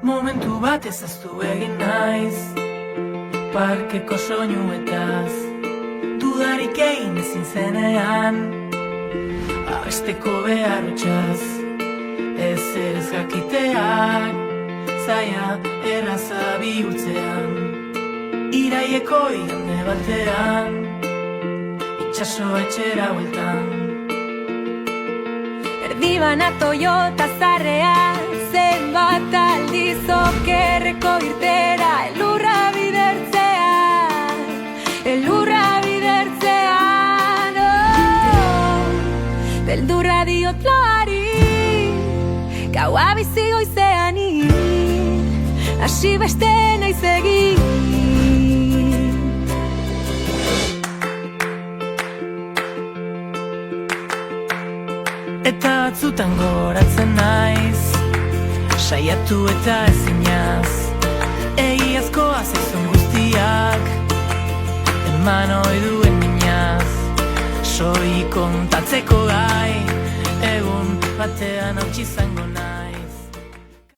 Momentu bat ezaztu egin naiz, parkeko soinuetaz, dudarik egin ezin zenean, abesteko behar utxaz, ezer ez jakiteak, zaila erraza bihurtzean, iraieko igande batean, itxaso etxera bueltan. Erdibana Toyota zarrean, zenbat aldiz okerreko irtera, elurra bidertzean, beldurra diot loari, gaua bizi goizeani, hasi beste naiz egin. Eta batzutan goratzen naiz, saiatu eta ezinaz, egiazkoa zaizun guztiak, eman ohi duen minaz, soi kontatzeko gai, egun batean hautsi izango naiz.